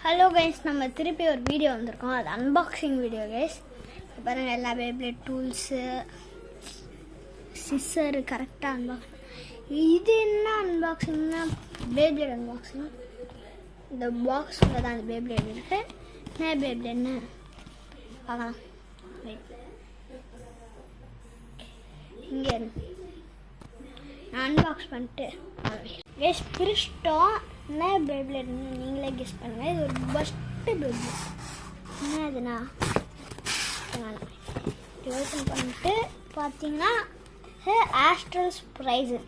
Hello guys, நம்ம திருப்பி ஒரு வீடியோ வந்திருக்கோம். அது அன்பாக்சிங் வீடியோ கைஸ். பாருங்கள், எல்லா பேப்ளேட் டூல்ஸு, சிஸ்ஸரு கரெக்டாக அன்பாக்சிங். இது என்ன அன்பாக்சிங்னா பேப்ளேட் அன்பாக்சிங். இந்த பாக்ஸில் தான் அந்த பேப்ளேட் இருக்குது. என்ன பேப்ளேட்னு பார்க்கலாம். இங்கே நான் அன்பாக்ஸ் பண்ணிட்டு கைஸ் பிரிச்சிட்டோம். என்ன பேப்ளேட்னு நீங்களே கெஸ் பண்ணுங்கள். இது ஒரு ஃபஸ்ட்டு பேப்ளேட். என்ன இதுனா ஓப்பன் பண்ணிட்டு பார்த்தீங்கன்னா ஆஸ்ட்ரல் ப்ரைஸு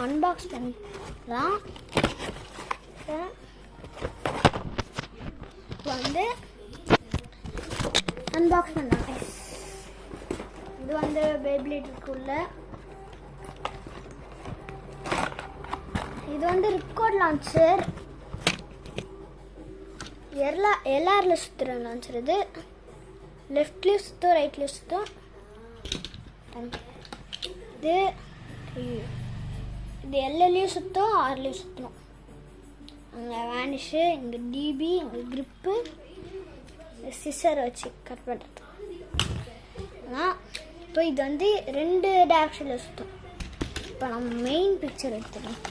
அன்பாக்ஸ் பண்ணிக்கலாம். இப்போ வந்து அன்பாக்ஸ் பண்ணாங்க. இது வந்து பேப்ளேட் இருக்குள்ள. இது வந்து ரிப்கார்ட் லான்ச்சர். எல்லாரில் சுற்றுற லான்ச்சர். இது லெஃப்ட்லேயும் சுற்றும், ரைட்லேயும் சுற்றும். இது எல்லையும் சுற்றும், ஆர்லேயும் சுற்றணும். அங்கே வேனிஷு, இங்கே டிபி, இங்கே க்ரிப்பு, சிஸ்ஸரை வச்சு கட் பண்ணுறது. ஆனால் இப்போ இது வந்து 2 டேரக்ஷனில் சுற்றும். இப்போ நம்ம மெயின் பிக்சர் எடுத்துக்கலாம்.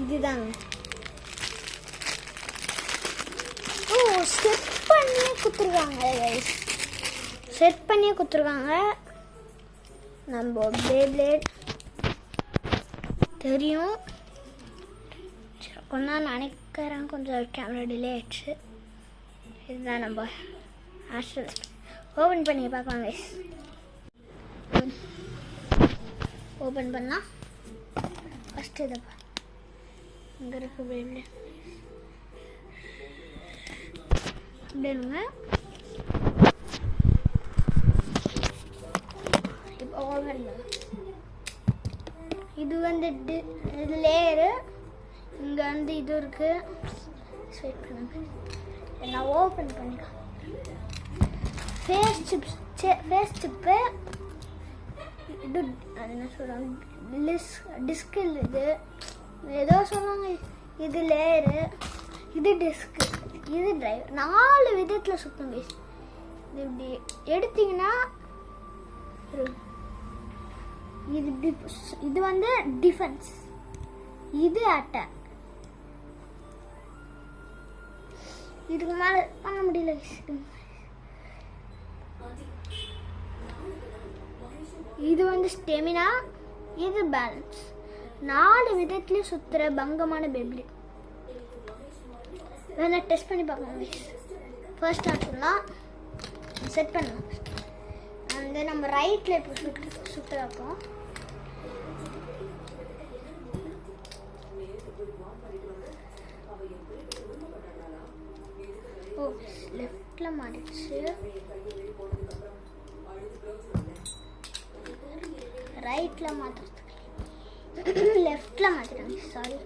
இதுதாங்க. செட் பண்ணியே கொடுத்துருக்காங்க கைஸ். செட் பண்ணியே கொடுத்துருக்காங்க. நம்ம பேப்ளேட் தெரியும். கொஞ்சம் நினைக்கிறேன், கொஞ்சம் கேமரா டிலே ஆயிடுச்சு. இதுதான் நம்ம ஆஸ்ட்ரல். ஓப்பன் பண்ணி பார்க்கலாம் கைஸ். ஓப்பன் பண்ணால் ஃபஸ்ட்டு இதை இங்கே இருக்கு பேப்ளேட். அப்படின்னுங்க. இப்போ ஓப்பன் இது வந்து இது லேயரு. இங்கே வந்து இது இருக்கு. ஸ்வீட் பண்ணுங்க. நான் ஓப்பன் பண்ணிக்கலாம். ஃபேஸ் சிப்பு. இது அது என்ன சொல்கிறாங்க, டிஸ்கில் இது ஏதோ சொல்லுவாங்க. இது லேயரு, இது டிஸ்க்கு, இது டிரைவர். 4 விதத்தில் சுத்தம் கைஸ். இது இப்படி எடுத்தீங்கன்னா இது வந்து டிஃபென்ஸ், இது அட்டாக். இதுக்கு மேலே பண்ண முடியல. இது வந்து ஸ்டெமினா, இது பேலன்ஸ். 4 விதத்துலேயும் சுற்றுற பங்கமான பேப்ளேட். வேணா டெஸ்ட் பண்ணி பார்க்கலாம். ஃபர்ஸ்ட் ஆப்ஷன்லாம் செட் பண்ணலாம். வந்து நம்ம ரைட்டில் இப்போ சுற்ற வைப்போம். ஓ, லெஃப்டில் மாறிடுச்சு. ரைட்டில் மாற்றுறதுக்கு லெஃப்டில் மாற்றிட்டாங்க. சாரி.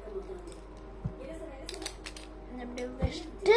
அப்படி பெஸ்ட்டு.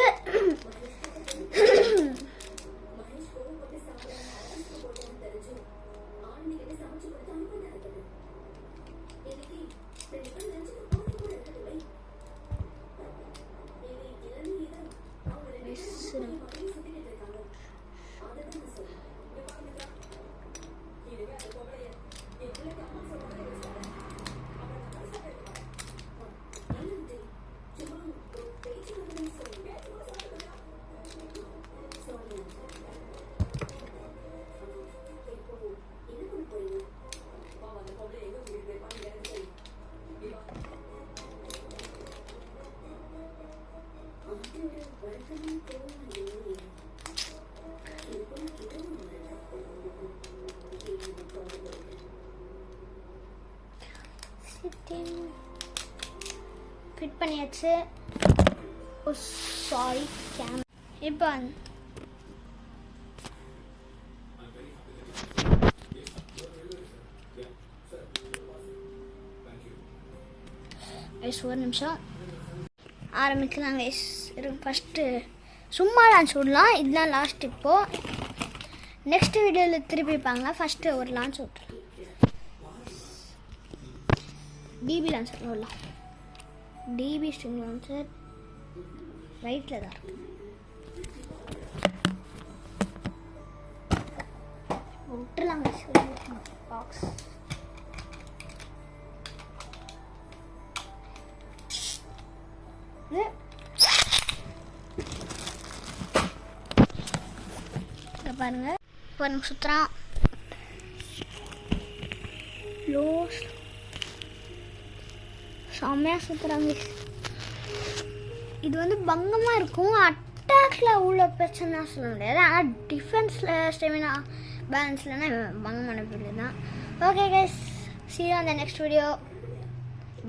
ஃபிட் பண்ணியாச்சு. ஓ சாரி, கேமரா. இப்போ ஒரு நிமிஷம் ஆரம்பிக்கலாம் கைஸ். ஃபஸ்ட்டு சும்மா லான்ச் விடலாம். இதுதான் லாஸ்ட். இப்போது நெக்ஸ்ட் வீடியோவில் திருப்பி இருப்பாங்க. ஃபஸ்ட்டு ஒரு லான்ச் விட்டுலாம். டிபி லான்சர் விடலாம். டிபி ஸ்ட்ரிங் லான்சர் ரைட்டில் தான் இருக்கு. விட்டுலாங்க பாக்ஸ். பாருங்க பாருங்க சுத்துறான். செம்மையாக சுற்றுறாங்க. இது வந்து பங்கமாக இருக்கும். அட்டாக்ல உள்ள பிரச்சனை சொல்ல முடியாது. ஆனால் டிஃபென்ஸில் ஸ்டெமினா பேலன்ஸ்லன்னா பங்கமான பிள்ளை தான். Okay guys, see you on the next video.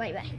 Bye bye.